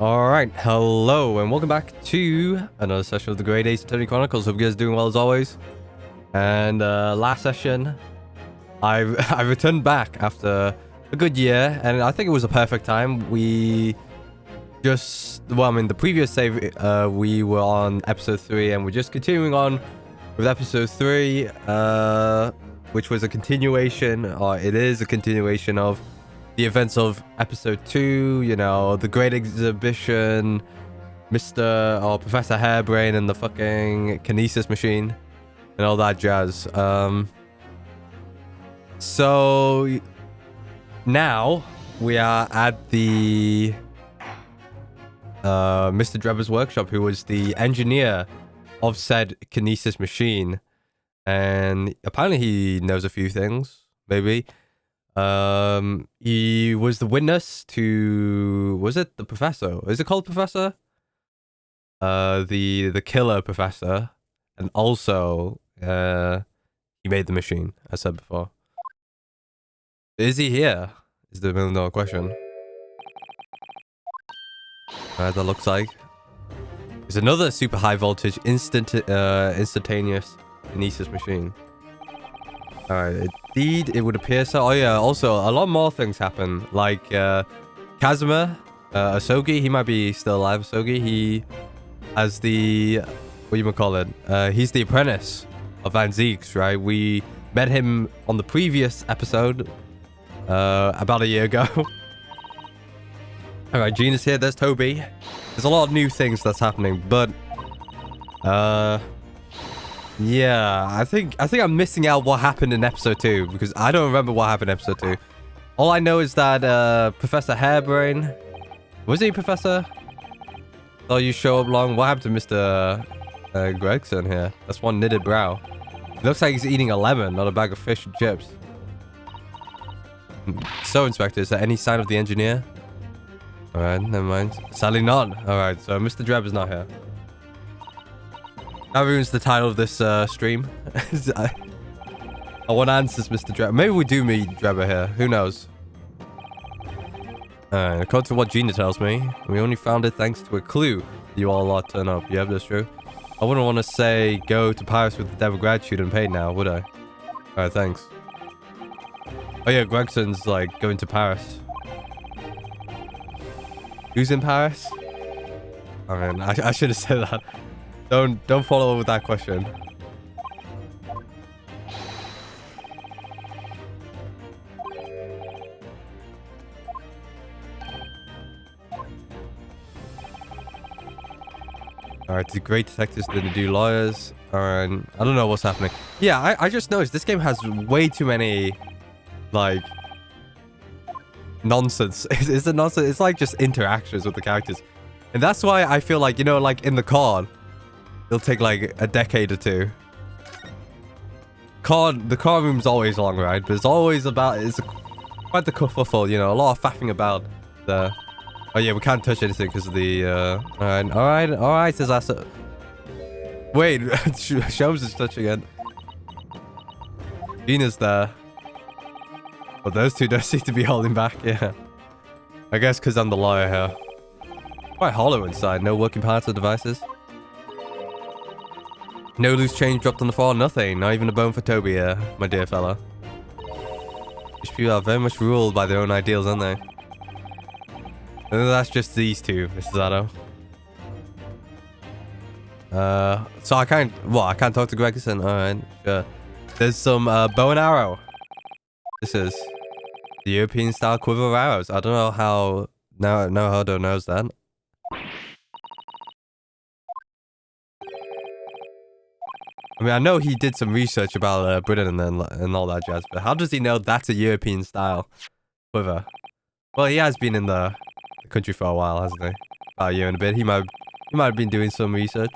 Alright, hello and welcome back to another session of the Great Ace Attorney Chronicles. Hope you guys are doing well as always. And last session, I returned back after a good year, and I think it was a perfect time. We just, the previous save, we were on episode 3, and we're just continuing on with episode 3, which was a continuation, or it is a continuation of the events of episode 2, you know, the great exhibition, Professor Hairbrain and the fucking kinesis machine and all that jazz. So now we are at the Mr. Drebber's workshop, who was the engineer of said kinesis machine, and apparently he knows a few things, maybe. He was the witness to, was it the professor? Is it called professor? The killer professor, and also he made the machine, as I said before. Is he here? Is the $1 million question. That looks like. There's another super high voltage instantaneous kinesis machine. Alright, indeed, it would appear so. Oh yeah, also, a lot more things happen. Like, Kazuma, Asogi, he might be still alive, Asogi. He has the, what do you call it? He's the apprentice of Van Zeeks, right? We met him on the previous episode, about a year ago. Alright, Gene is here, there's Toby. There's a lot of new things that's happening, but, yeah, I think I'm missing out what happened in episode 2, because I don't remember what happened in episode 2. All I know is that Professor Hairbrain, was he Professor? Oh, you show up long. What happened to Mr. Gregson here? That's one knitted brow. It looks like he's eating a lemon, not a bag of fish and chips. So, Inspector, is there any sign of the engineer? Alright, never mind. Sadly not. Alright, so Mr. Drebber's not here. That ruins the title of this stream. I want answers, Mr. Drebber. Maybe we do meet Drebber here. Who knows? According to what Gina tells me, we only found it thanks to a clue. You all lot turn up. Yeah, that's true. I wouldn't want to say go to Paris with the devil gratitude and paid now, would I? Alright, thanks. Oh yeah, Gregson's like going to Paris. Who's in Paris? Oh man, I should have said that. Don't follow up with that question. Alright, the great detectives didn't do lawyers. Alright, I don't know what's happening. Yeah, I just noticed this game has way too many, like, nonsense. It's a nonsense. It's like just interactions with the characters. And that's why I feel like, you know, like in the card, it'll take like a decade or two. The card room's always long, right? But it's always about, it's quite the kerfuffle, you know, a lot of faffing about the... Oh yeah, we can't touch anything because of the, alright, says Asa. Wait, Shelves is touching it. Gina's there. But those two don't seem to be holding back, yeah. I guess because I'm the lawyer here. Quite hollow inside, no working parts or devices. No loose change dropped on the floor, nothing. Not even a bone for Toby here, my dear fella. These people are very much ruled by their own ideals, aren't they? And that's just these two, Mr. Zato. So I can't talk to Gregson? Alright, sure. There's some bow and arrow. This is the European style quiver of arrows. I don't know how Naruhodo knows that. I mean, I know he did some research about Britain and all that jazz, but how does he know that's a European style quiver? Well, he has been in the country for a while, hasn't he? About a year and a bit. He might have been doing some research.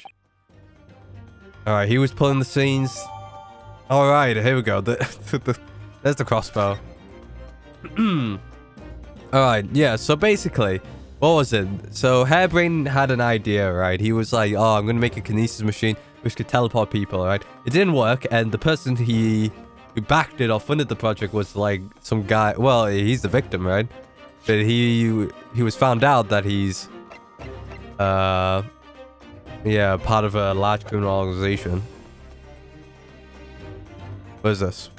Alright, he was pulling the scenes. Alright, here we go. There's the crossbow. Alright, yeah, so basically, what was it? So Hairbrain had an idea, right? He was like, oh, I'm going to make a kinesis machine which could teleport people, right? It didn't work, and the person who backed it or funded the project was like some guy. Well, he's the victim, right? But he was found out that he's Yeah, part of a large criminal organization. What is this?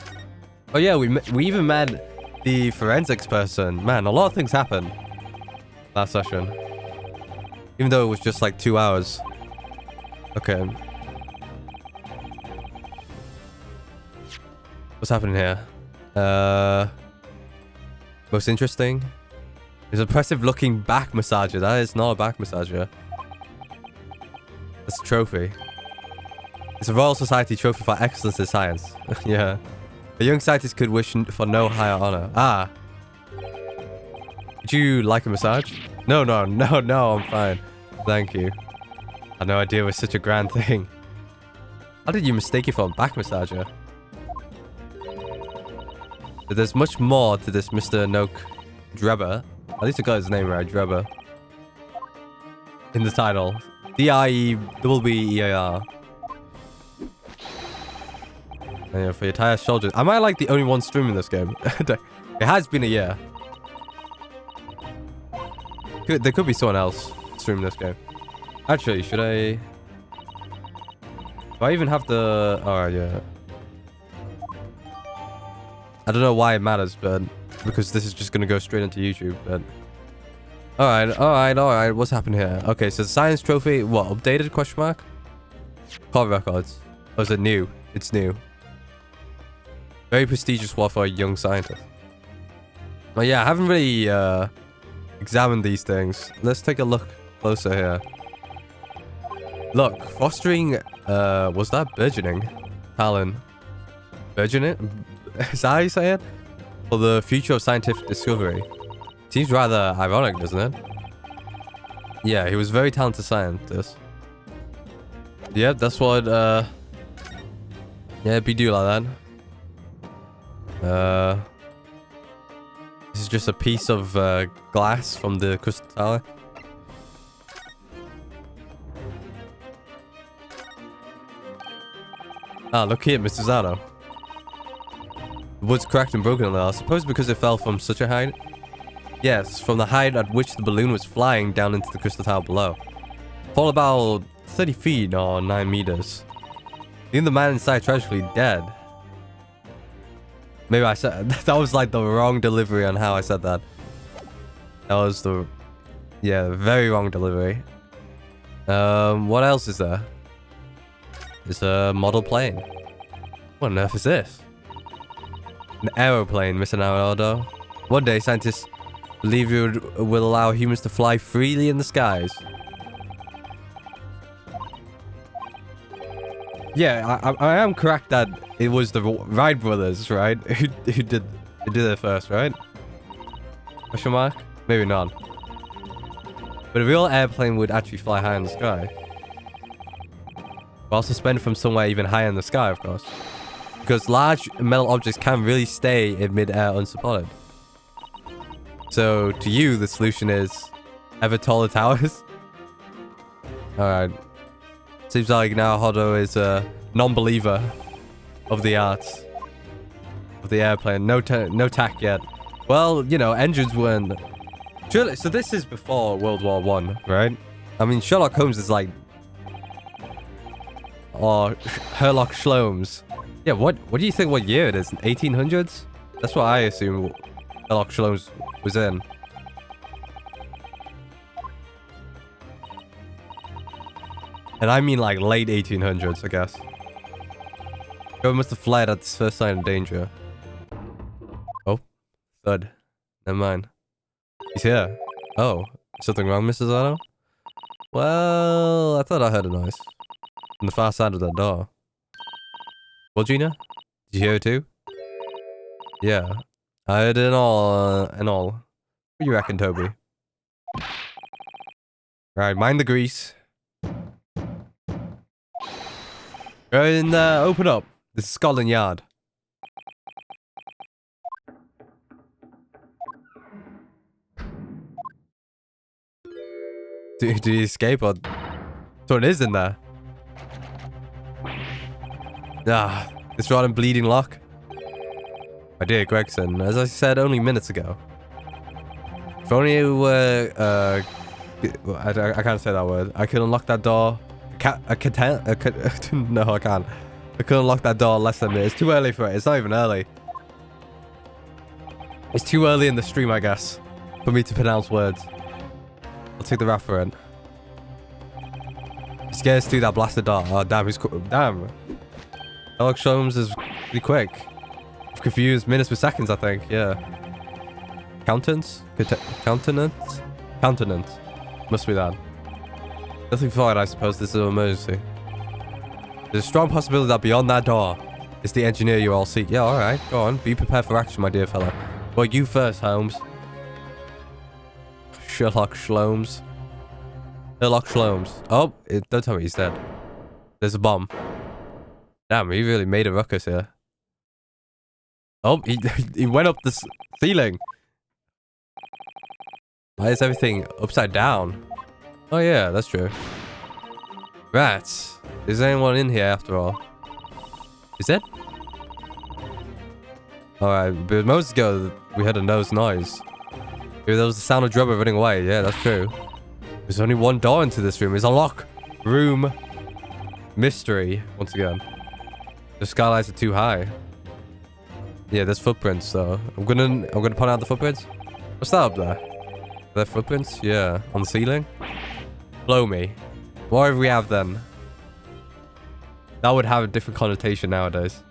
Oh yeah, we even met the forensics person. Man, a lot of things happened last session. Even though it was just like 2 hours. Okay. What's happening here? Most interesting. It's an impressive looking back massager. That is not a back massager. It's a trophy. It's a Royal Society trophy for excellence in science. Yeah. A young scientist could wish for no higher honor. Ah. Would you like a massage? No, I'm fine. Thank you. I had no idea it was such a grand thing. How did you mistake it for a back massager? But there's much more to this Mr. Enoch Drebber. At least I got his name right, Drebber. In the title. D-I-E-B-B-E-A-R. And yeah, for your tired shoulders. Am I like the only one streaming this game? It has been a year. There could be someone else streaming this game. Actually, should I... Do I even have the... Alright, yeah. I don't know why it matters, but... Because this is just gonna go straight into YouTube, but... Alright. What's happening here? Okay, so the science trophy... What? Updated? Question mark? Court records. Oh, is it new? It's new. Very prestigious one for a young scientist. But yeah, I haven't really examined these things. Let's take a look closer here. Look, fostering, was that burgeoning? Talent. Burgeoning? Is that how you say it? For the future of scientific discovery. Seems rather ironic, doesn't it? Yeah, he was a very talented scientist. Yep, that's what, yeah, be do like that. This is just a piece of glass from the Crystal Tower. Ah, look here, Mr. Zato. The wood's cracked and broken now. I suppose because it fell from such a height? Yes, from the height at which the balloon was flying down into the Crystal Tower below. Fall about 30 feet or 9 meters. Leaving the man inside tragically dead. Maybe I said... that was like the wrong delivery on how I said that. That was the... yeah, very wrong delivery. What else is there? It's a model plane. What on earth is this? An aeroplane, Mr. Naruto. One day, scientists believe it will allow humans to fly freely in the skies. Yeah, I am correct that it was the Wright brothers, right? who did it first, right? Question mark? Maybe not. But a real airplane would actually fly high in the sky. While suspended from somewhere even higher in the sky, of course. Because large metal objects can really stay in mid-air unsupported. So, to you, the solution is ever taller towers? Alright. Seems like now Hodo is a non-believer of the arts. Of the airplane. No tack yet. Well, you know, engines weren't... Surely, so this is before World War I, right? I mean, Sherlock Holmes is like... or Sherlock Sholmes. Yeah, what do you think what year it is? 1800s? That's what I assume Sherlock Sholmes was in. And I mean like late 1800s, I guess. Joe must have fled at his first sign of danger. Oh, thud. Never mind. He's here. Oh, something wrong, Mrs. Otto? Well, I thought I heard a noise. On the far side of the door. Well, Gina? Did you hear it too? Yeah. I heard it all, and all. What do you reckon, Toby? Right, mind the grease. Go and open up. This is Scotland Yard. Did he escape or... So it is in there. Ah, this rotten bleeding lock. My dear Gregson, as I said only minutes ago. If only it were I can't say that word. I can unlock that door. No, I can't. I can unlock that door less than it. It's too early for it. It's not even early. It's too early in the stream, I guess, for me to pronounce words. I'll take the referent. Scares through that blasted door. Oh, damn, he's damn. Alex Sholmes is pretty quick. I've confused minutes with seconds, I think. Yeah. Countenance? Countenance? Countenance. Must be that. Nothing forward, I suppose. This is an emergency. There's a strong possibility that beyond that door is the engineer you all seek. Yeah, alright. Go on. Be prepared for action, my dear fellow. Well, you first, Holmes. Sherlock Sholmes. Sherlock Sholmes. Oh, don't tell me he's dead. There's a bomb. Damn, he really made a ruckus here. Oh, he went up the ceiling. Why is everything upside down? Oh yeah, that's true. Rats. Is anyone in here after all? Is it? Alright, but moments ago we heard a nose noise. Maybe that was the sound of Drebber running away. Yeah, that's true. There's only one door into this room. It's a lock room mystery. Once again, the skylights are too high. Yeah, there's footprints. So I'm gonna point out the footprints. What's that up there? Are there footprints? Yeah, on the ceiling. Blow me. What if we have then? That would have a different connotation nowadays.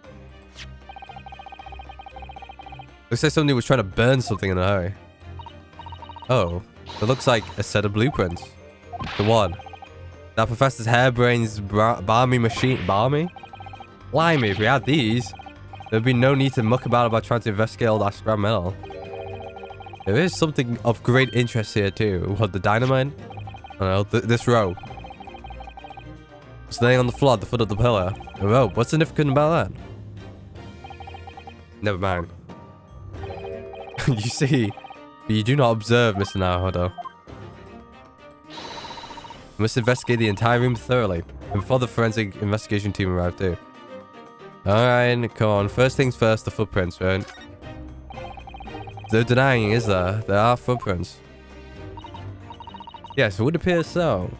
Looks like somebody was trying to burn something in a hurry. Oh, it looks like a set of blueprints. The one. That Professor's harebrain's balmy machine. Balmy? Blimey, if we had these, there'd be no need to muck about trying to investigate all that scrap metal. There is something of great interest here too. What, the dynamite? I don't know, this rope. It's laying on the floor at the foot of the pillar. A rope. What's significant about that? Never mind. You see, but you do not observe, Mr. Naruhodo. We must investigate the entire room thoroughly, and before the forensic investigation team arrive too. Alright, come on. First things first, the footprints, right? No denying, is there? There are footprints. Yes, it would appear so.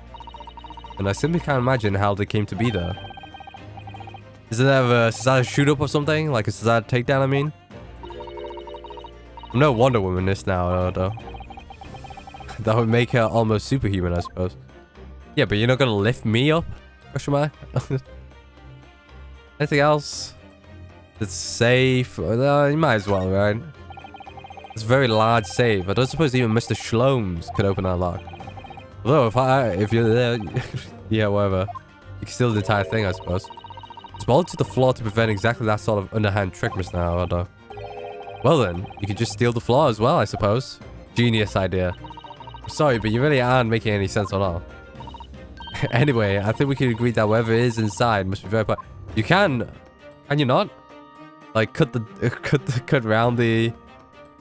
And I simply can't imagine how they came to be there. Is there a Cesar shoot-up or something? Like a Cesar takedown, I mean? I'm no Wonder Woman this now, though. That would make her almost superhuman, I suppose. Yeah, but you're not gonna lift me up? Question mark? Anything else? It's safe? You might as well, right? It's a very large safe. I don't suppose even Mr. Sholmes could open that lock. Although, if you're there... yeah, whatever. You can steal the entire thing, I suppose. It's bolted to the floor to prevent exactly that sort of underhand trick, Mr. Naruhodo. Well then, you could just steal the floor as well, I suppose. Genius idea. I'm sorry, but you really aren't making any sense at all. Anyway, I think we can agree that whatever is inside must be very... You can you not? Like, cut round the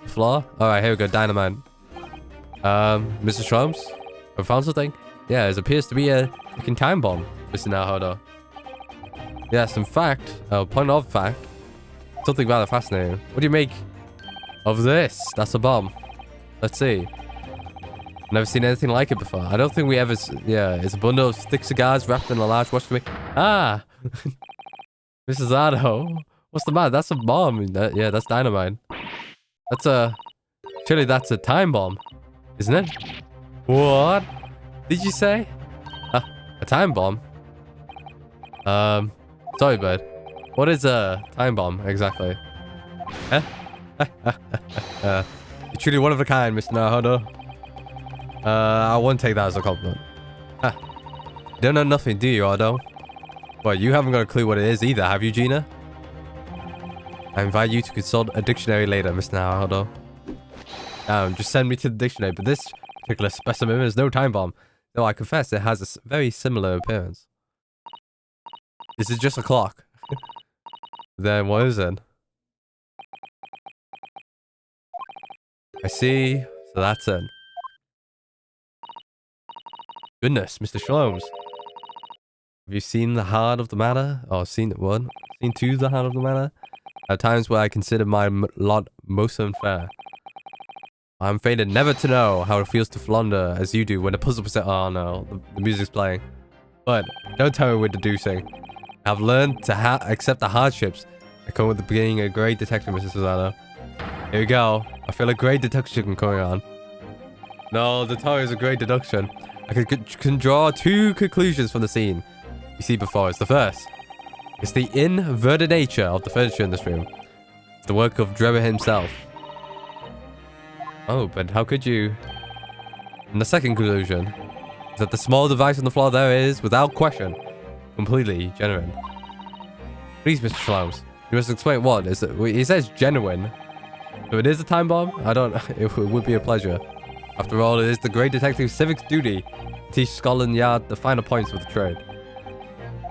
floor? Alright, here we go, dynamite. Mr. Sholmes? I found something? Yeah, it appears to be a fucking time bomb, Mr. Naruhodo. Yes, in fact, point of fact, something rather fascinating. What do you make of this? That's a bomb. Let's see. Never seen anything like it before. I don't think we ever... Yeah, it's a bundle of thick cigars wrapped in a large watch for me. Ah! Mrs. Otto. What's the matter? That's a bomb. Yeah, that's dynamite. That's a... Surely that's a time bomb. Isn't it? What? Did you say? A time bomb? Sorry, bud. What is a time bomb, exactly? Huh? You're truly one of a kind, Mr. Naruhodo. I won't take that as a compliment. Huh. You don't know nothing, do you, Otto? Well, you haven't got a clue what it is either, have you, Gina? I invite you to consult a dictionary later, Mr. Naruhodo. Just send me to the dictionary, but this particular specimen is no time bomb. Though I confess it has a very similar appearance. This is just a clock. Then what is it? I see. So that's it. Goodness, Mr. Sholmes. Have you seen the heart of the matter? Or seen what? Seen to the heart of the matter? At times where I consider my lot most unfair. I'm fated never to know how it feels to flounder as you do when the puzzle present. Oh no, the music's playing. But don't tell me we're deducing. I've learned to accept the hardships that come with the beginning of a great detective, Mrs. Susanna. Here we go. I feel a great deduction going on. No, the tower is a great deduction. I can draw two conclusions from the scene you see before us. The first is the inverted nature of the furniture in this room. It's the work of Drebber himself. Oh, but how could you? And the second conclusion is that the small device on the floor there is, without question, completely genuine. Please, Mr. Schlaus, you must explain what is it. He says genuine. So it is a time bomb? I don't. It would be a pleasure. After all, it is the great detective's civic duty to teach Scotland Yard the finer points of the trade.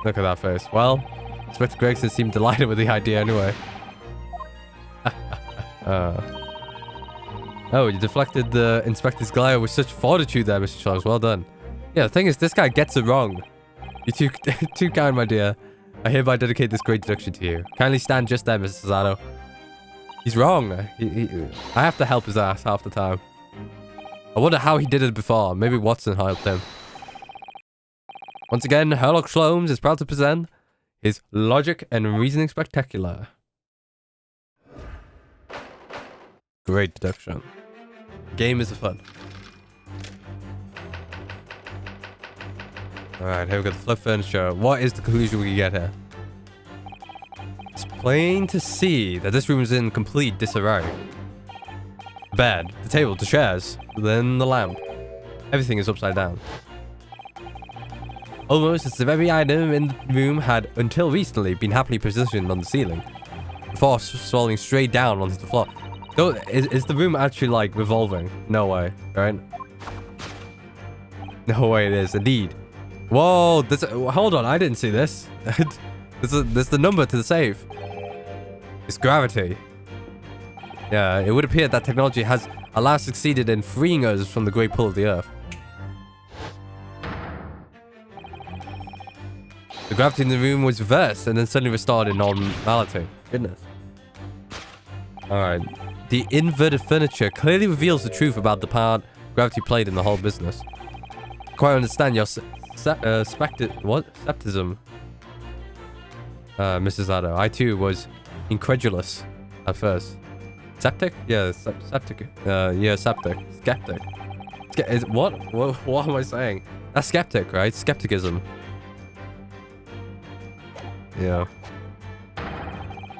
Look at that face. Well, Inspector Gregson seemed delighted with the idea anyway. Oh, you deflected the inspector's glare with such fortitude there, Mr. Charles. Well done. Yeah, the thing is, this guy gets it wrong. You're too kind, my dear. I hereby dedicate this great deduction to you. Kindly stand just there, Mr. Cesaro. He's wrong. I have to help his ass half the time. I wonder how he did it before. Maybe Watson helped him. Once again, Sherlock Holmes is proud to present his logic and reasoning spectacular. Great deduction. Game is fun. Alright, here we go. The flip furniture. What is the conclusion we can get here? It's plain to see that this room is in complete disarray. The bed, the table, the chairs, then the lamp. Everything is upside down. Almost as if every item in the room had, until recently, been happily positioned on the ceiling, before falling straight down onto the floor. Is the room actually, like, revolving? No way, right? No way it is, indeed. Whoa, hold on, I didn't see this. There's the number to the safe. It's gravity. Yeah, it would appear that technology has at last succeeded in freeing us from the great pull of the Earth. The gravity in the room was reversed and then suddenly restored in normality. Goodness. Alright. The inverted furniture clearly reveals the truth about the part gravity played in the whole business. I quite understand your skepticism, Mrs. Addo. I too was incredulous at first. Septic? Yeah, septic. Yeah, septic. Skeptic. What am I saying? That's skeptic, right? Skepticism. Yeah.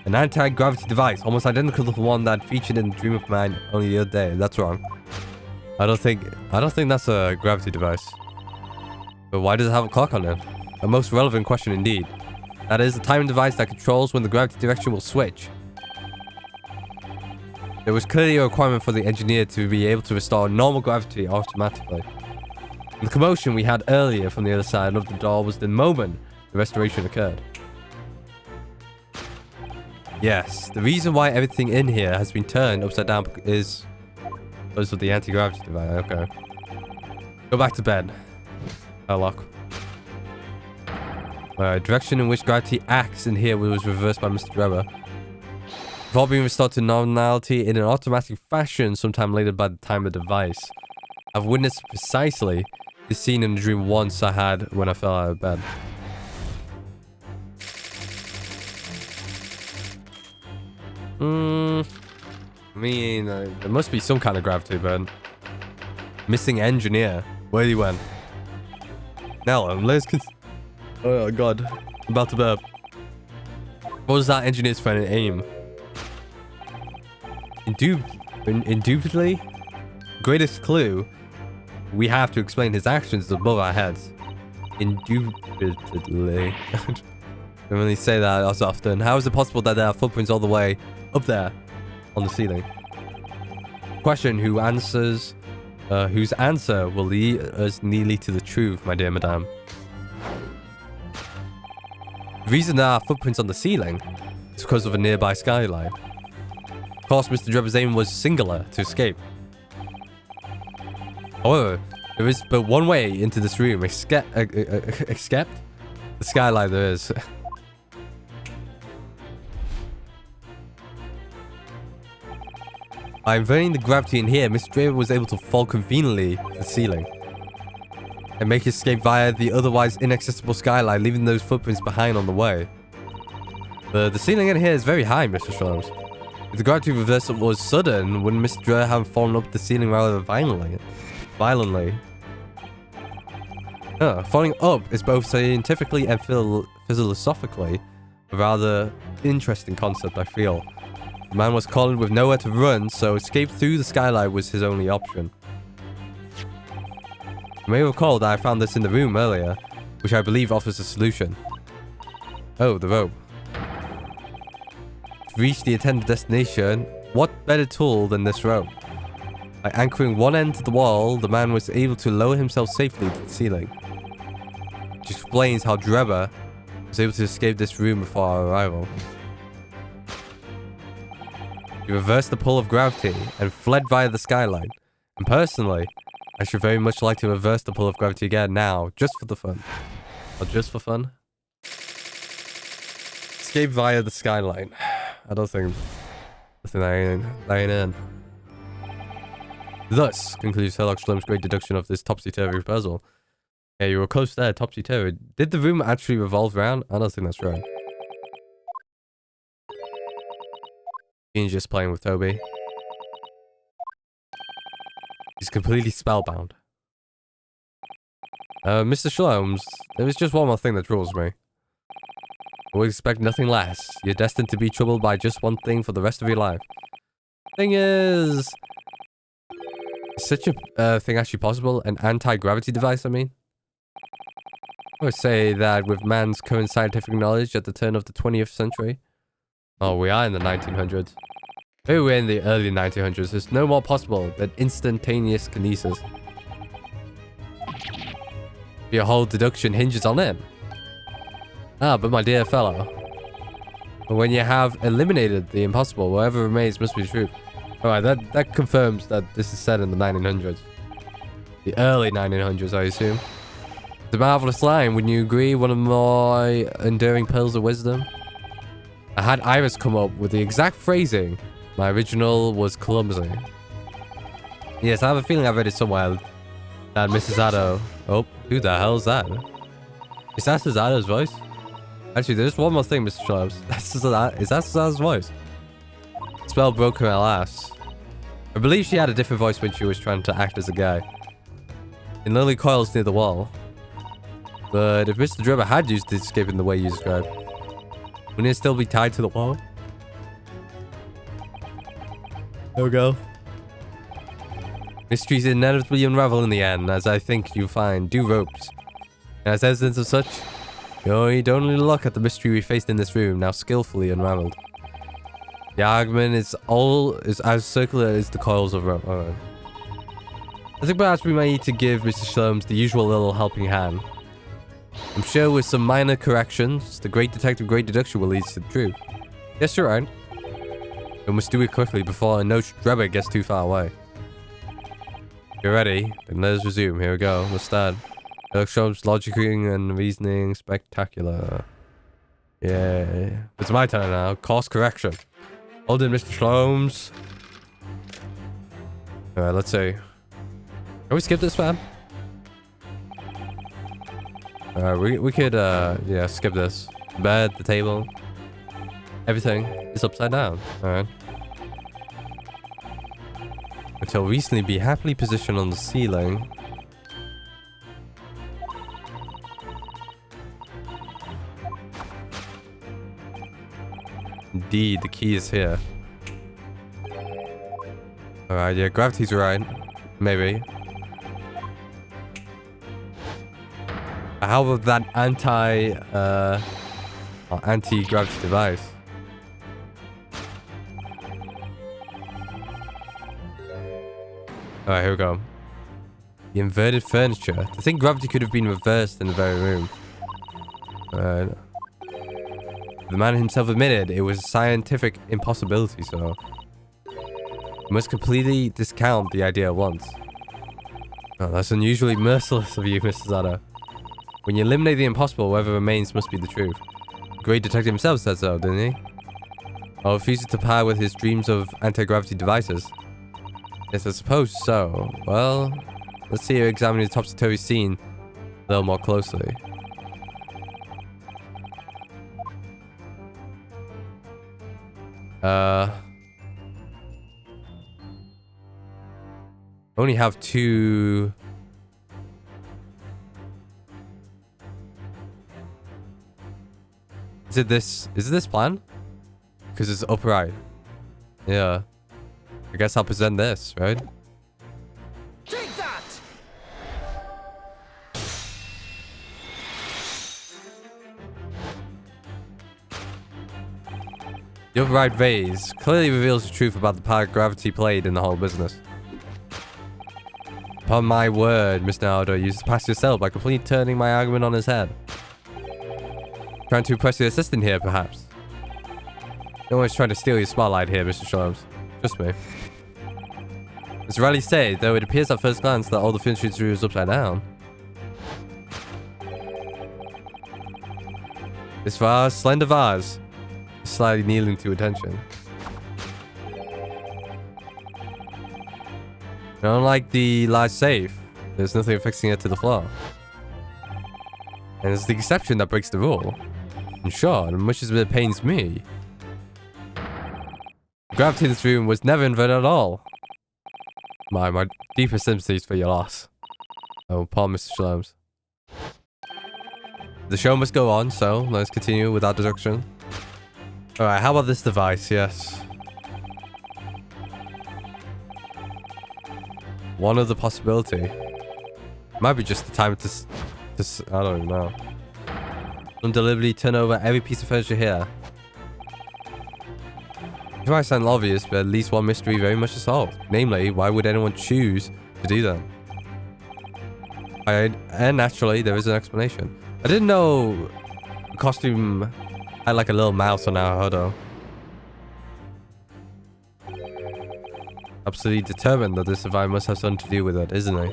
An anti-gravity device, almost identical to the one that featured in the Dream of Mine only the other day. That's wrong. I don't think that's a gravity device. But why does it have a clock on it? A most relevant question indeed. That is, a timing device that controls when the gravity direction will switch. There was clearly a requirement for the engineer to be able to restore normal gravity automatically. And the commotion we had earlier from the other side of the door was the moment the restoration occurred. Yes, the reason why everything in here has been turned upside down is because of the anti-gravity device. Okay. Go back to bed. Sherlock. Direction in which gravity acts in here was reversed by Mr. Drebber. Before being restored to normality in an automatic fashion sometime later by the timer device. I've witnessed precisely this scene in the dream once I had when I fell out of bed. I mean, there must be some kind of gravity, but missing engineer. Where he went? Now, let's. Oh god, I'm about to burp. What was that engineer's friend aim? Indubitably, greatest clue. We have to explain his actions above our heads. Indubitably. Don't really say that as often. How is it possible that there are footprints all the way up there on the ceiling? Question whose answer will lead us nearly to the truth, my dear madame. The reason there are footprints on the ceiling is because of a nearby skylight. Of course, Mr. Drebber's aim was singular, to escape. However, there is but one way into this room, except the skylight there is. By inverting the gravity in here, Mr. Drebber was able to fall conveniently to the ceiling and make his escape via the otherwise inaccessible skylight, leaving those footprints behind on the way. But the ceiling in here is very high, Mr. Sholmes. If the gravity reversal was sudden, wouldn't Mr. Drebber have fallen up the ceiling rather violently? Falling up is both scientifically and philosophically a rather interesting concept, I feel. The man was cornered with nowhere to run, so escape through the skylight was his only option. You may recall that I found this in the room earlier, which I believe offers a solution. Oh, the rope. To reach the intended destination, what better tool than this rope? By anchoring one end to the wall, the man was able to lower himself safely to the ceiling. Which explains how Drebber was able to escape this room before our arrival. He reversed the pull of gravity and fled via the skylight. And personally, I should very much like to reverse the pull of gravity again now, just for the fun. Or just for fun? Escape via the skylight. I don't think that ain't in. Thus concludes Sherlock Holmes' great deduction of this topsy-turvy puzzle. Yeah, you were close there, topsy-turvy. Did the room actually revolve around? I don't think that's right. Ian's just playing with Toby. He's completely spellbound. Mr. Sholmes, there is just one more thing that troubles me. I would expect nothing less. You're destined to be troubled by just one thing for the rest of your life. Thing is... Is such a thing actually possible? An anti-gravity device, I mean? I would say that with man's current scientific knowledge at the turn of the 20th century... Oh, we are in the 1900s. Maybe we're in the early 1900s. It's no more possible than instantaneous kinesis. Your whole deduction hinges on it. Ah, but my dear fellow. When you have eliminated the impossible, whatever remains must be the truth. Alright, that confirms that this is set in the 1900s. The early 1900s, I assume. It's a marvelous line, wouldn't you agree? One of my enduring pearls of wisdom. I had Iris come up with the exact phrasing. My original was clumsy. Yes, I have a feeling I've read it somewhere. That Mrs. Addo... Oh, who the hell is that? Is that Mrs. Addo's voice? Actually, there's one more thing, Mr. Sholmes. Is that Mrs. voice? Spell broke her ass. I believe she had a different voice when she was trying to act as a guy. In lonely coils near the wall. But if Mr. Drebber had used the escape in the way you described, wouldn't it still be tied to the wall? There we go. Mysteries inevitably unravel in the end, as I think you find due ropes. And as evidence of such, you don't only look at the mystery we faced in this room, now skillfully unraveled. The argument is as circular as the coils of rope. Alright. I think perhaps we may need to give Mr. Sholmes the usual little helping hand. I'm sure with some minor corrections, the great detective great deduction will lead to the truth. Yes, you're right. We must do it quickly before Enoch Drebber gets too far away. You're ready? Then let us resume. Here we go. Let's start. Sherlock Holmes' logicking and reasoning spectacular. Yeah. It's my turn now. Course correction. Hold in, Mr. Holmes. Alright, let's see. Can we skip this, man? Alright, we could, yeah, skip this. The bed, the table. Everything is upside down. Alright. Until recently be happily positioned on the ceiling. Indeed, the key is here. Alright, yeah, gravity's right. Maybe. How about that anti-gravity device? Alright, here we go. The inverted furniture. To think gravity could have been reversed in the very room. Alright. The man himself admitted it was a scientific impossibility, so... we must completely discount the idea at once. Oh, that's unusually merciless of you, Mr. Zada. When you eliminate the impossible, whatever remains must be the truth. The great detective himself said so, didn't he? While refusing to part with his dreams of anti-gravity devices. Yes, I suppose so. Well, let's see you examine the topsy-turvy scene a little more closely. Only have two. Is it this plan? Because it's upright. Yeah. I guess I'll present this, right? Take that! The upright vase clearly reveals the truth about the part gravity played in the whole business. Upon my word, Mr. Naoto, you surpassed yourself by completely turning my argument on his head. Trying to impress your assistant here, perhaps? No one's trying to steal your spotlight here, Mr. Sholmes. Just me. As Riley said, though it appears at first glance that all the furniture is upside down. This vase, slender vase, is slightly kneeling to attention. And unlike the large safe, there's nothing affixing it to the floor. And it's the exception that breaks the rule. In short, much as it pains me, the gravity in this room was never inverted at all. My deepest sympathies for your loss. Oh, poor Mr. Sholmes. The show must go on, so let's continue without deduction. Alright, how about this device? Yes. One other possibility. Might be just the time to I don't even know. Deliberately turn over every piece of furniture here. It might sound obvious, but at least one mystery very much to solve. Namely, why would anyone choose to do that? And naturally, there is an explanation. I didn't know the costume had like a little mouse on our hood. Absolutely determined that this survivor must have something to do with it, isn't he?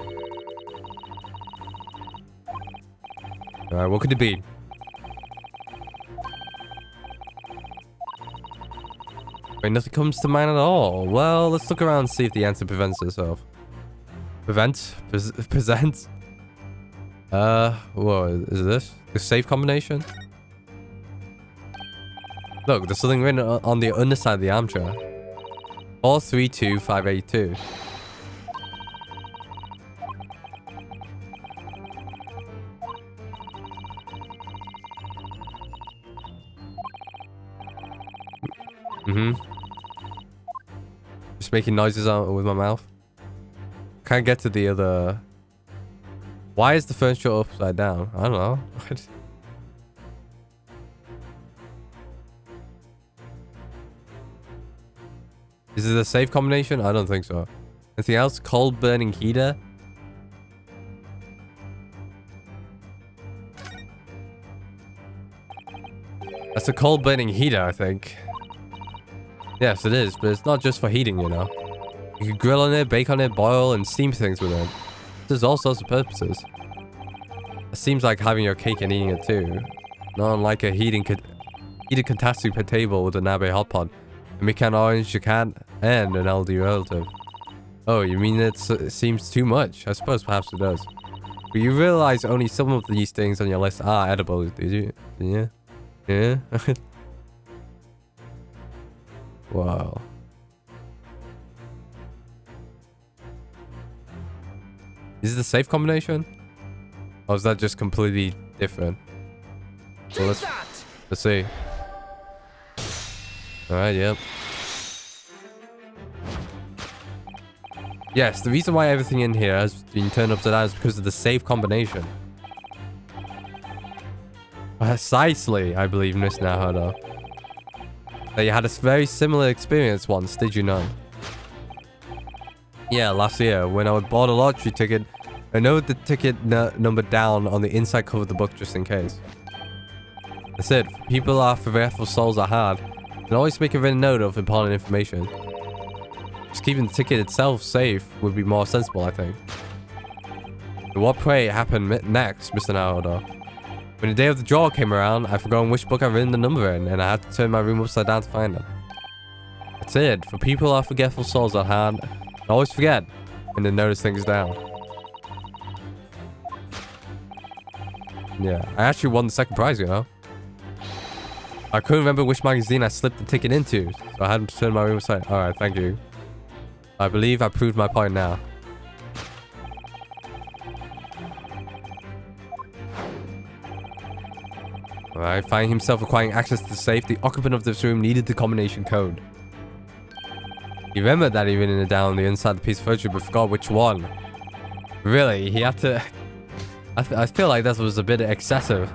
Alright, what could it be? Wait, nothing comes to mind at all. Well, let's look around and see if the answer presents itself. Present? What is this? The safe combination? Look, there's something written on the underside of the armchair. 432582. Just making noises with my mouth. Can't get to the other. Why is the furniture upside down? I don't know. Is it a safe combination? I don't think so. Anything else? Cold burning heater? That's a cold burning heater, I think. Yes, it is, but it's not just for heating, you know. You can grill on it, bake on it, boil, and steam things with it. There's all sorts of purposes. It seems like having your cake and eating it too. Not unlike a heated catastrophe table with a nabe hot pot. A Mikan orange, a cat, and an elderly relative. Oh, you mean it seems too much? I suppose perhaps it does. But you realize only some of these things on your list are edible, did you? Yeah? Yeah? Wow. Is it the safe combination? Or is that just completely different? So let's see. Alright, yep. Yes, the reason why everything in here has been turned upside down is because of the safe combination. Precisely, I believe, Miss Nahodo. That you had a very similar experience once, did you not? Yeah, last year, when I bought a lottery ticket, I noted the ticket number down on the inside cover of the book just in case. That's it. People are forgetful souls are hard, and always make a written note of important information. Just keeping the ticket itself safe would be more sensible, I think. But what pray happened next, Mr. Naoto? When the day of the draw came around, I forgot which book I'd written the number in, and I had to turn my room upside down to find it. That's it. For people are forgetful souls are hard, I always forget when to notice things down. Yeah, I actually won the second prize, you know. I couldn't remember which magazine I slipped the ticket into, so I had to turn my room aside. Alright, thank you. I believe I proved my point now. Alright, finding himself acquiring access to the safe, the occupant of this room needed the combination code. He remembered that he written it down on the inside of the piece of furniture, but forgot which one. Really? He had to... I feel like that was a bit excessive.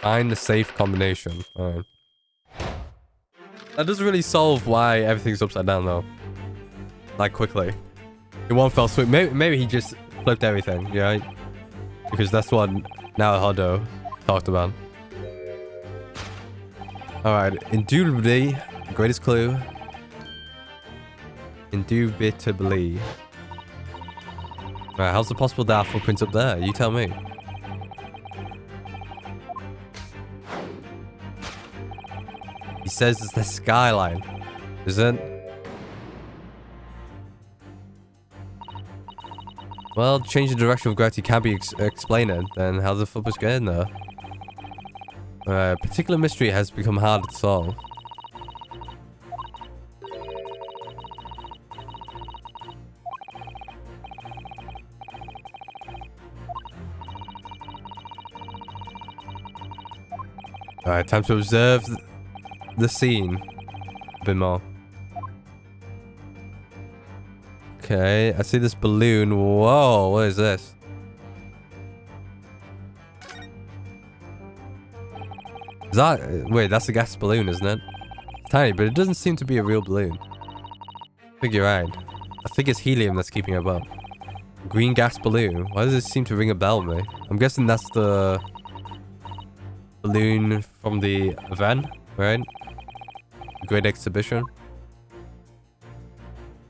Find the safe combination. Alright. That doesn't really solve why everything's upside down, though. Like, quickly. In one fell swoop. Maybe he just flipped everything, yeah? Because that's what Naruhodo talked about. Alright, indubitably, greatest clue. Indubitably. Alright, how's it possible there are footprints up there? You tell me. He says it's the skyline. Is it? Well, change the direction of gravity can be explained, then how does the footprints get in there? A particular mystery has become hard to solve. Alright, time to observe the scene a bit more. Okay, I see this balloon. Whoa, what is this? Is that... Wait, that's a gas balloon, isn't it? It's tiny, but it doesn't seem to be a real balloon. I think you're right. I think it's helium that's keeping it up. Green gas balloon. Why does it seem to ring a bell with me? I'm guessing that's the... balloon from the event, right? The Great Exhibition.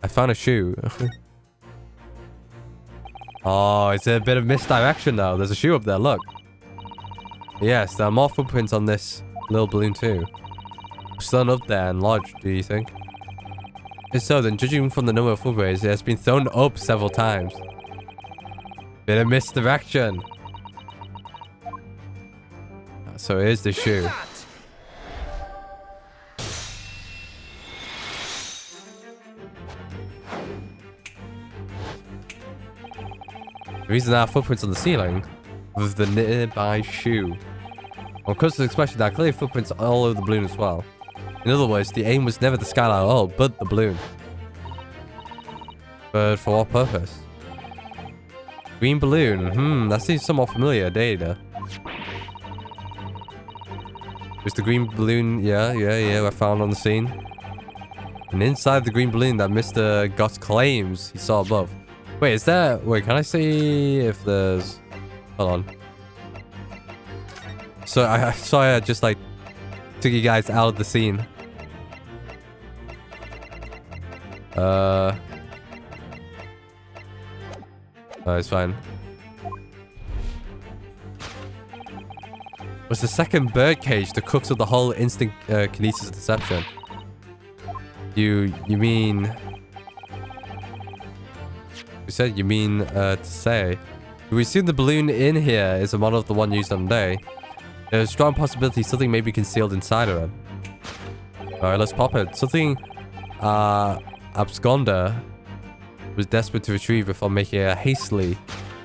I found a shoe. Oh, it's a bit of misdirection now. There's a shoe up there, look. Yes, there are more footprints on this little balloon too. Still up there and lodged, do you think? If so, then judging from the number of footprints, it has been thrown up several times. Bit of misdirection. So here's the shoe. The reason there are footprints on the ceiling was the nearby shoe. Well, because of the expression, there are clear footprints all over the balloon as well. In other words, the aim was never the skyline at all, but the balloon. But for what purpose? Green balloon. That seems somewhat familiar. Data. Was the green balloon? Yeah. I found on the scene. And inside the green balloon that Mr. Gott claims he saw above. Wait, is there... Wait, can I see if there's... Hold on. So I just like took you guys out of the scene. Oh, it's fine. Was the second birdcage the crux of the whole instant kinesis deception? You mean... You mean to say... We assume the balloon in here is a model of the one used on the day. There's a strong possibility something may be concealed inside of it. Alright, let's pop it. Something absconder was desperate to retrieve before making a hastily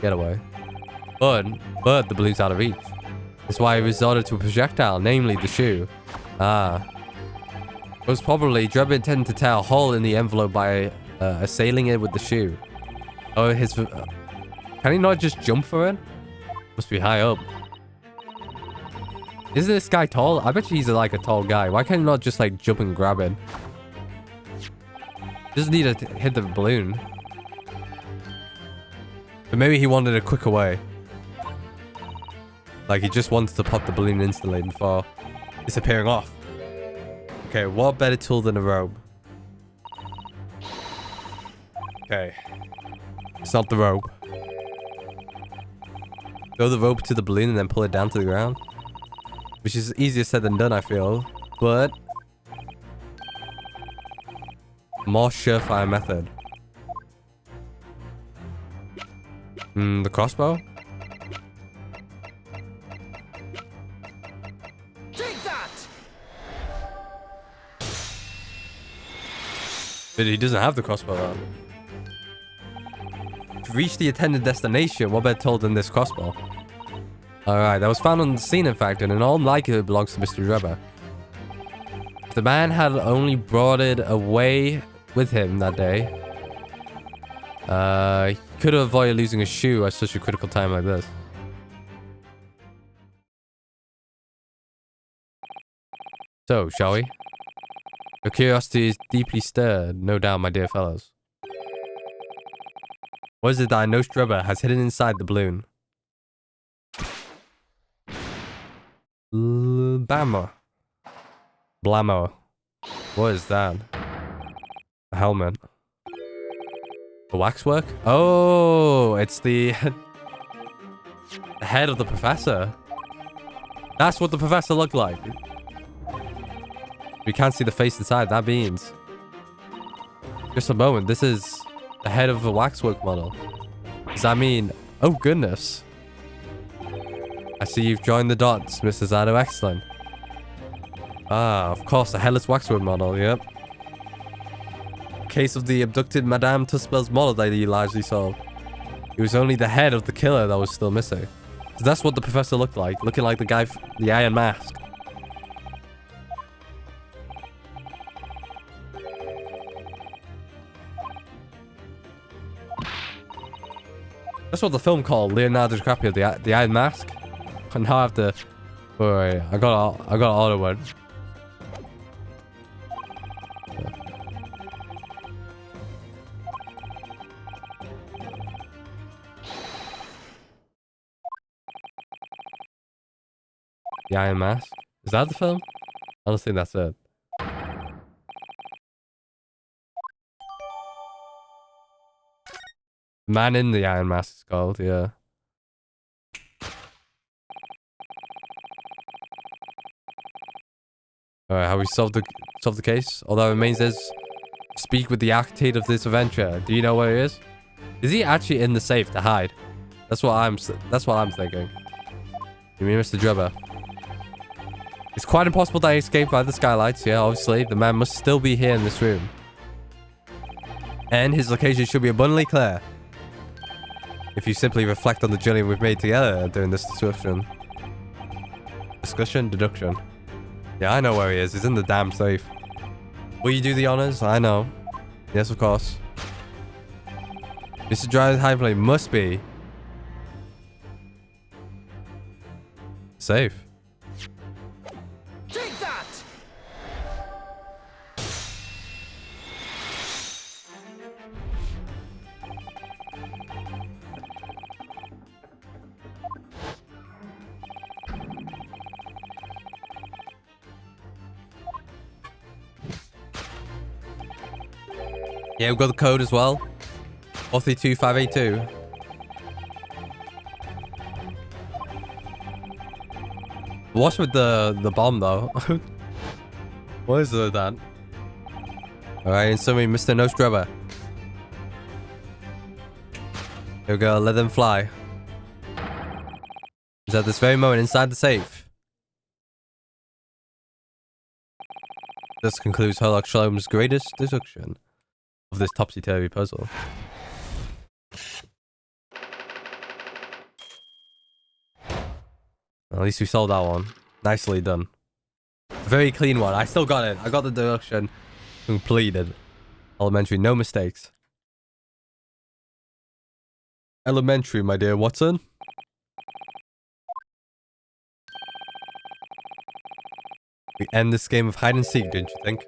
getaway. But the balloon's out of reach. That's why he resorted to a projectile, namely the shoe. Most probably, Drebber intended to tear a hole in the envelope by assailing it with the shoe. Oh, can he not just jump for it? Must be high up. Isn't this guy tall? I bet you he's like a tall guy. Why can't he not just like jump and grab it? Just need to hit the balloon. But maybe he wanted a quicker way. Like he just wanted to pop the balloon instantly before disappearing off. Okay, what better tool than a rope? Okay. It's not the rope. Throw the rope to the balloon and then pull it down to the ground. which is easier said than done, I feel. But more surefire method. The crossbow? Take that! But he doesn't have the crossbow though. To reach the intended destination, what better told than this crossbow? Alright, that was found on the scene, in fact, and in all likelihood belongs to Mr. Drebber. If the man had only brought it away with him that day, he could have avoided losing a shoe at such a critical time like this. So, shall we? Your curiosity is deeply stirred, no doubt, my dear fellows. What is it that Enoch Drebber has hidden inside the balloon? Bammer. Blammo. What is that? A helmet. The waxwork? Oh, it's the head of the professor. That's what the professor looked like. We can't see the face inside. That means... Just a moment. This is the head of a waxwork model. Does that mean... Oh, goodness. I see you've joined the dots, Mr. Zado. Excellent. Ah, of course. The headless waxwork model. Yep. Case of the abducted Madame Tuspel's model that you largely solved. It was only the head of the killer that was still missing. So that's what the professor looked like. Looking like the guy... The Iron Mask. That's what the film called, Leonardo DiCaprio, the Iron Mask. And now I have to... Wait, I got an auto one. The Iron Mask? Is that the film? I don't think that's it. Man in the Iron Mask is called, yeah. Alright, have we solved the case? All that remains is speak with the architect of this adventure. Do you know where he is? Is he actually in the safe to hide? That's what I'm thinking. You mean Mr. Drebber? It's quite impossible that he escaped by the skylights. Yeah, obviously, the man must still be here in this room. And his location should be abundantly clear. If you simply reflect on the journey we've made together during this discussion. Deduction. Yeah, I know where he is. He's in the damn safe. Will you do the honors? I know. Yes, of course. Mr. Dry's high plane must be... safe. Take that! Yeah, we've got the code as well. 432582. What's with the bomb though? What is it that? Alright, and summary, Mr. Enoch Drebber. Here we go, let them fly. Is at this very moment inside the safe. This concludes Herlock Sholom's greatest deduction of this topsy-turvy puzzle. At least we solved that one. Nicely done. Very clean one. I still got it. I got the deduction completed. Elementary, no mistakes. Elementary, my dear Watson. We end this game of hide and seek, didn't you think?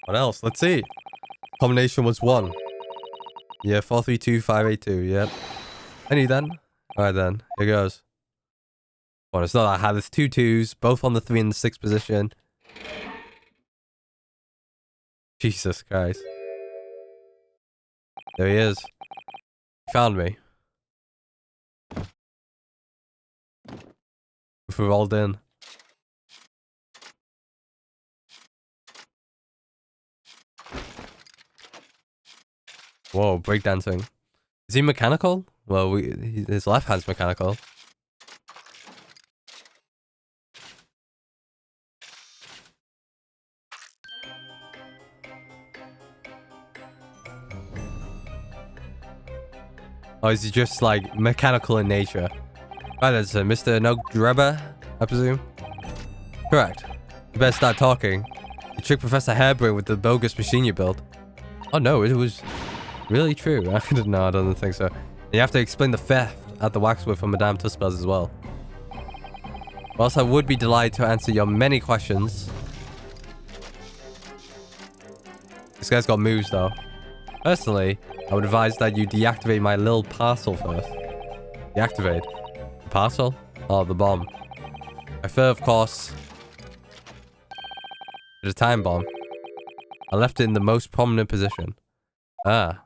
What else? Let's see. Combination was 1. Yeah, 432582. Yep. Any then? Alright then. Here goes. Well, it's not like I have this 2 2s, both on the 3 and the 6 position. Jesus Christ. There he is. He found me. if we're all in. Whoa, breakdancing. Is he mechanical? Well, his left hand's mechanical. Or is he just like mechanical in nature? Right, that's Mr. Enoch Drebber, I presume. Correct. You better start talking. You tricked Professor Hairbrain with the bogus machine you built. Oh no, it was really true. No, I don't think so. And you have to explain the theft at the waxwork from Madame Tussbells as well. Whilst I would be delighted to answer your many questions. This guy's got moves though. Personally, I would advise that you deactivate my little parcel first. Deactivate? The parcel? Oh, the bomb. I fear, of course, it's a time bomb. I left it in the most prominent position. Ah.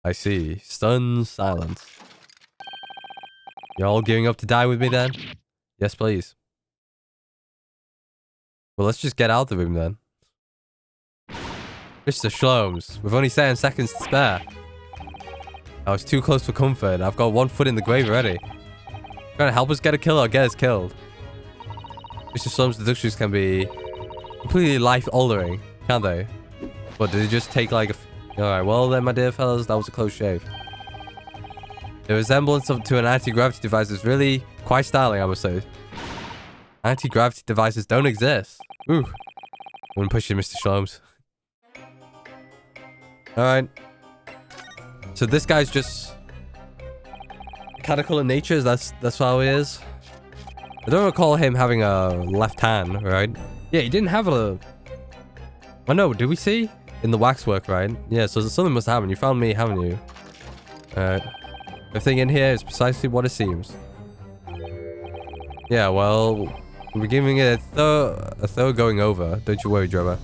I see. Stunned silence. You're all gearing up to die with me then? Yes, please. Well, let's just get out of the room then. Mr. Shlomes, we've only 7 seconds to spare. I was too close for comfort. I've got 1 foot in the grave already. Trying to help us get a kill or get us killed. Mr. Shlomes' deductions can be completely life-altering, can't they? But did it just take like a... Alright, well then, my dear fellas, that was a close shave. The resemblance to an anti-gravity device is really quite styling, I must say. Anti-gravity devices don't exist. Ooh. I'm gonna push you, Mr. Shlomes. Alright. So this guy's just mechanical in nature, that's how he is. I don't recall him having a left hand, right? Yeah, he didn't have a... Oh no, did we see? In the waxwork, right? Yeah, so something must have happened. You found me, haven't you? Alright. Everything in here is precisely what it seems. Yeah, well, we're giving it a thorough going over. Don't you worry, Drebber.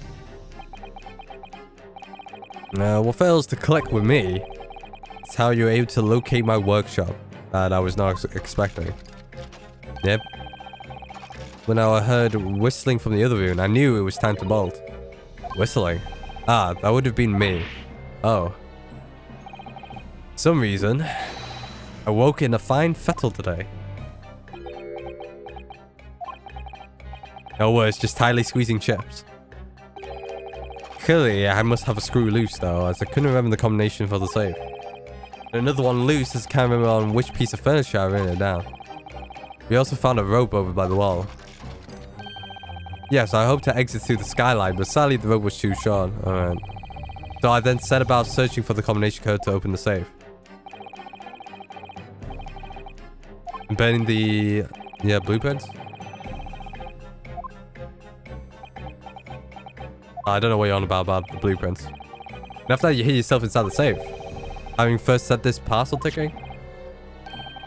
What fails to click with me is how you're able to locate my workshop that I was not expecting. Yep. When I heard whistling from the other room, I knew it was time to bolt. Whistling? Ah, that would have been me. Oh. For some reason, I woke in a fine fettle today. No worse, just tightly squeezing chips. Clearly, I must have a screw loose though, as I couldn't remember the combination for the safe. And another one loose, as I can't remember on which piece of furniture I ran it down. We also found a rope over by the wall. Yes, I hoped to exit through the skylight, but sadly the rope was too short. Alright. So I then set about searching for the combination code to open the safe. And burning the... yeah, blueprints? I don't know what you're on about the blueprints. And after that, you hit yourself inside the safe. Having first set this parcel ticking?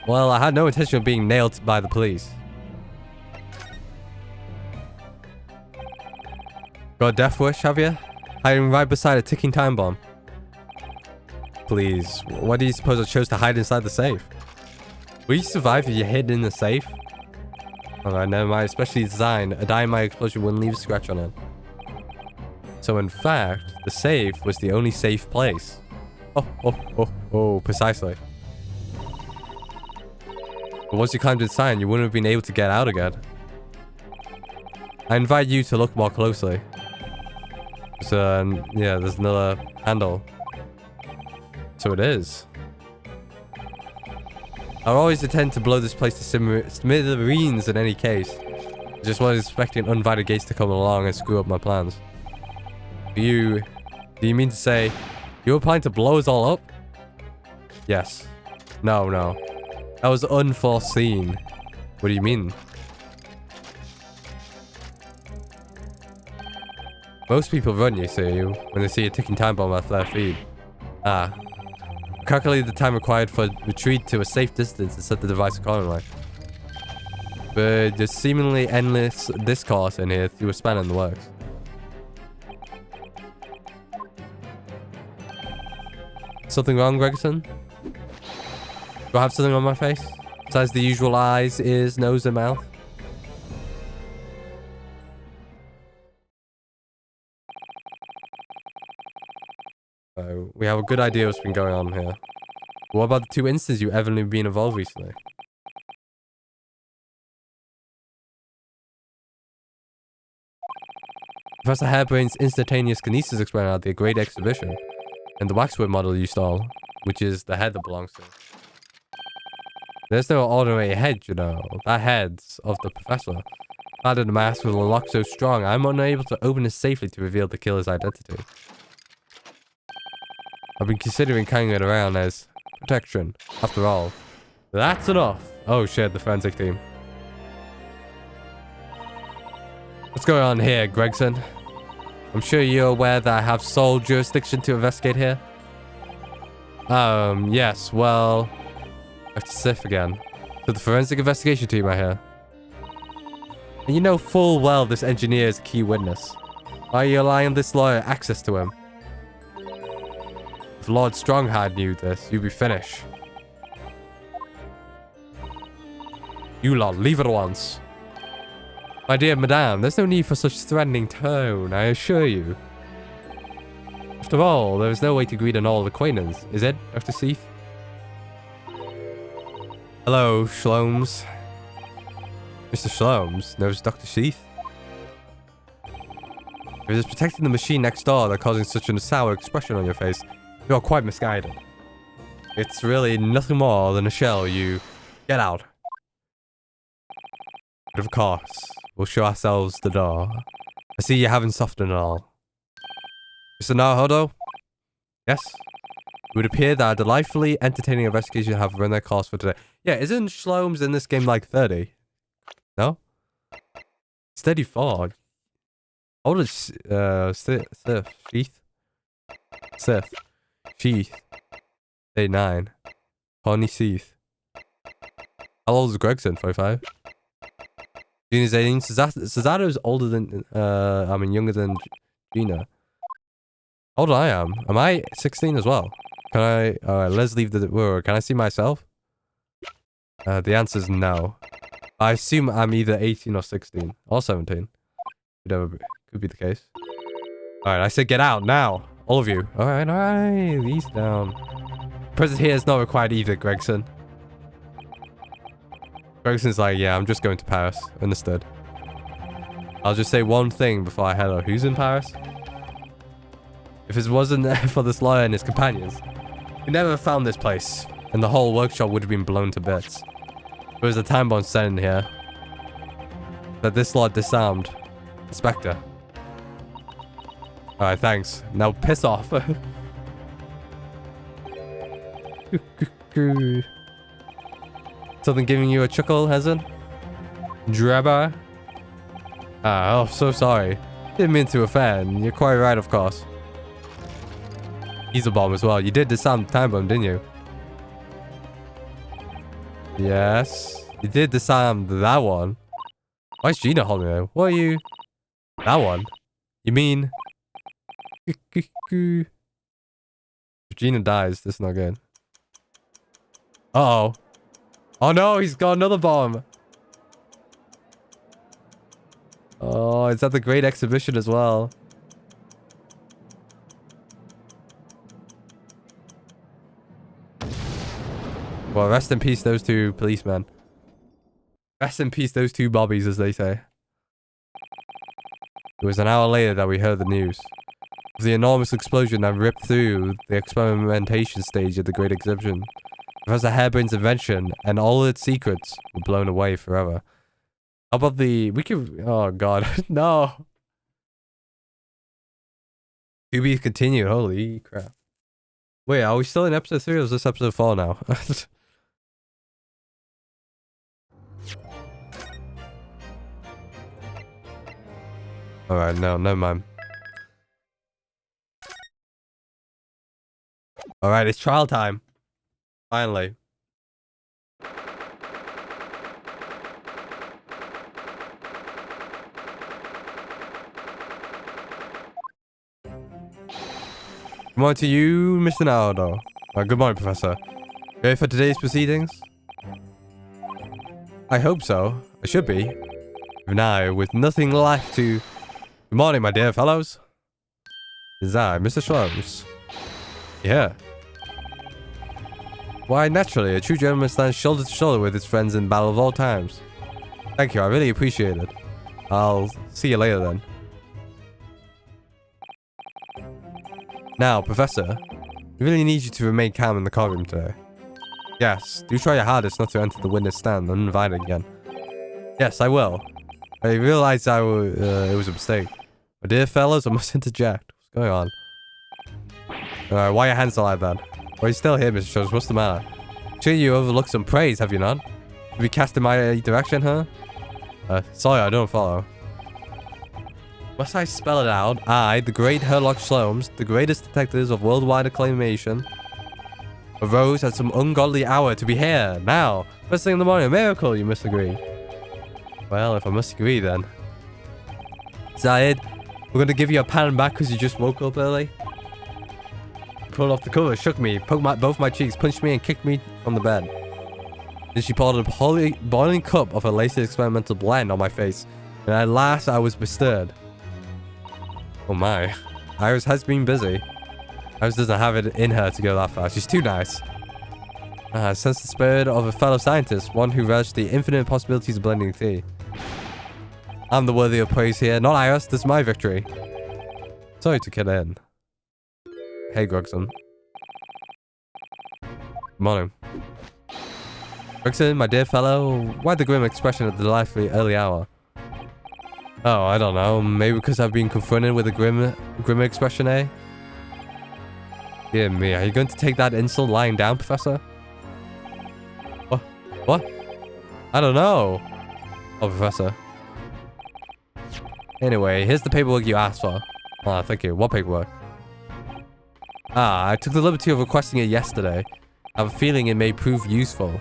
Well, I had no intention of being nailed by the police. Got a death wish, have you? Hiding right beside a ticking time bomb. Please, why do you suppose I chose to hide inside the safe? Will you survive if you hid in the safe? Alright, never mind. Especially designed, a dynamite explosion wouldn't leave a scratch on it. So in fact, the safe was the only safe place. Oh, precisely. But once you climbed inside, you wouldn't have been able to get out again. I invite you to look more closely. So, yeah, there's another handle. So it is. I always intend to blow this place to smithereens in any case. I just wasn't expecting uninvited gates to come along and screw up my plans. Do you mean to say you were planning to blow us all up? Yes. No. That was unforeseen. What do you mean? Most people run, you see, when they see a ticking time bomb at their feet. Ah. Calculate the time required for retreat to a safe distance and set the device accordingly. But there's seemingly endless discourse in here through a span in the works. Something wrong, Gregson? Do I have something on my face? Besides the usual eyes, ears, nose, and mouth. We have a good idea what's been going on here. What about the 2 instances you ever been involved recently? Professor Harebrain's instantaneous kinesis experiment at the Great Exhibition, and the waxwork model you stole, which is the head that belongs to. There's no ordinary head, you know. That head's of the professor. Clad in a mask with a lock so strong, I'm unable to open it safely to reveal the killer's identity. I've been considering carrying it around as protection. After all, that's enough. Oh shit, the forensic team. What's going on here, Gregson? I'm sure you're aware that I have sole jurisdiction to investigate here. Yes, well... Dr. Sif again. So the forensic investigation team I hear. And you know full well this engineer is a key witness. Why are you allowing this lawyer access to him? If Lord Stronghide knew this, you'd be finished. You lot, leave at once. My dear madame, there's no need for such threatening tone, I assure you. After all, there is no way to greet an old acquaintance, is it, Dr. Seath? Hello, Shlomes. Mr. Shlomes knows Dr. Seath. If it is protecting the machine next door that causing such a sour expression on your face, you are quite misguided. It's really nothing more than a shell, you... Get out. But of course, we'll show ourselves the door. I see you haven't softened at all. Mr. Naruhodo? Yes? It would appear that a delightfully entertaining investigation have run their course for today. Yeah, isn't Shlomes in this game like 30? No? It's 34. How old is Sith? Sheath? Sith. Sheath. 39. Connie Seath. How old is Gregson? 45? Gina's 18. Cesato's older than, younger than Gina. How old I am? Am I 16 as well? Can I, alright, let's leave the, whoa, can I see myself? The answer is no. I assume I'm either 18 or 16. Or 17. Could be the case. Alright, I said get out now. All of you. Alright, ease down. Presence here is not required either, Gregson. Gregson's like, yeah, I'm just going to Paris. Understood. I'll just say one thing before I head out. Who's in Paris? If it wasn't for this lawyer and his companions, we never have found this place, and the whole workshop would have been blown to bits. There was a time bomb set in here that this lot disarmed. Inspector. Alright, thanks. Now piss off. Something giving you a chuckle, hasn't? Drebber? Ah, oh, so sorry. Didn't mean to offend. You're quite right, of course. He's a bomb as well. You did disarm the time bomb, didn't you? Yes. You did disarm that one. Why is Gina holding it? What are you? That one? You mean? If Gina dies, this is not good. Uh-oh. Oh no, he's got another bomb. Oh, it's at the Great Exhibition as well. Well, rest in peace those 2 policemen. Rest in peace those 2 bobbies, as they say. It was an hour later that we heard the news. The enormous explosion that ripped through the experimentation stage of the Great Exhibition. Professor Harebrain's invention and all its secrets were blown away forever. How about the... We could... Oh, God. No. To be continued. Holy crap. Wait, are we still in episode 3 or is this episode 4 now? Alright, no, never mind. Alright, it's trial time. Finally. Good morning to you, Mr. Naruto. Good morning, Professor. Ready for today's proceedings? I hope so. I should be. Now, with nothing left to... Good morning, my dear fellows. Is I, Mr. Shrums? Yeah. Why, naturally, a true gentleman stands shoulder to shoulder with his friends in battle of all times. Thank you, I really appreciate it. I'll see you later then. Now, Professor, we really need you to remain calm in the car room today. Yes, do try your hardest not to enter the witness stand uninvited again. Yes, I will. I realized it was a mistake. My dear fellows, I must interject. What's going on? Why are your hands not like that? Why are you still here, Mr. Jones? What's the matter? Sure you overlooked some praise, have you not? Have you cast in my direction, huh? Sorry, I don't follow. Must I spell it out? I, the great Herlock Sholmes, the greatest detectives of worldwide acclamation, arose at some ungodly hour to be here, now. First thing in the morning, a miracle, you must agree. Well, if I must agree, then. Zayed, we're going to give you a pan back because you just woke up early. Pulled off the cover, shook me, poked both my cheeks, punched me, and kicked me from the bed. Then she poured a boiling cup of her latest experimental blend on my face, and at last I was bestirred. Oh my. Iris has been busy. Iris doesn't have it in her to go that far. She's too nice. I sense the spirit of a fellow scientist, one who relished the infinite possibilities of blending tea. I'm the worthy of praise here, not Iris. This is my victory. Sorry to kid in. Hey, Gregson. Good morning. Gregson, my dear fellow, why the grim expression at the delightfully early hour? Oh, I don't know. Maybe because I've been confronted with a grim expression, eh? Dear me, are you going to take that insult lying down, Professor? What? I don't know. Oh, Professor. Anyway, here's the paperwork you asked for. Ah, thank you. What paperwork? I took the liberty of requesting it yesterday. I have a feeling it may prove useful.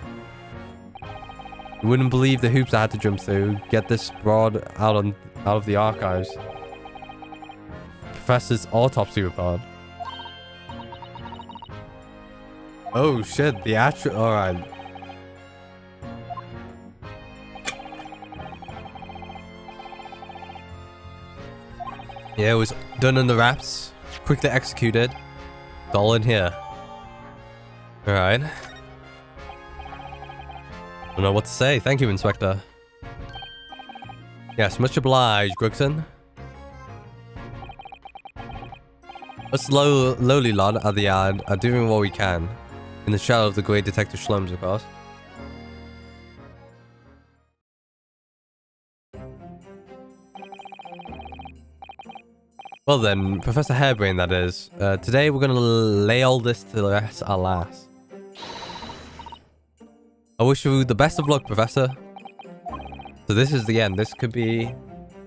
You wouldn't believe the hoops I had to jump through, get this broad out of the archives. Professor's autopsy report. Oh shit, the actual... Alright. Yeah, it was done in the wraps. Quickly executed. It's all in here. Alright. Don't know what to say. Thank you, Inspector. Yes, much obliged, Gregson. Us lowly lot at the yard are doing what we can. In the shadow of the great Detective Sholmes, of course. Well then, Professor Hairbrain, that is. Today we're gonna lay all this to rest at last. I wish you the best of luck, Professor. So this is the end. This could be...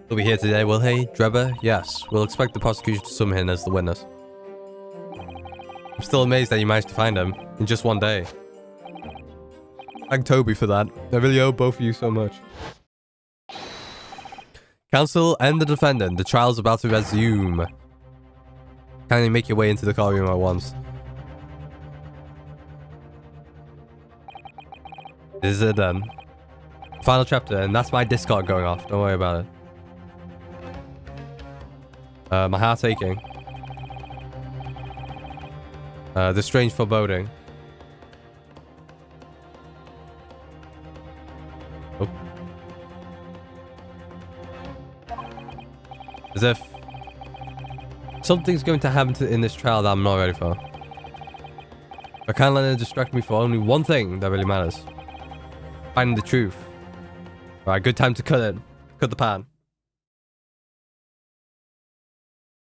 He'll be here today, will he? Drebber? Yes. We'll expect the prosecution to summon him as the witness. I'm still amazed that you managed to find him in just one day. Thank Toby for that. I really owe both of you so much. Counsel and the defendant. The trial's about to resume. Kindly make your way into the courtroom at once. This is it then. Final chapter, and that's my Discord going off. Don't worry about it. My heart's aching. The strange foreboding. Oh. As if something's going to happen in this trial that I'm not ready for. I can't let it distract me for only one thing that really matters. Finding the truth. Alright, good time to cut it. Cut the pan.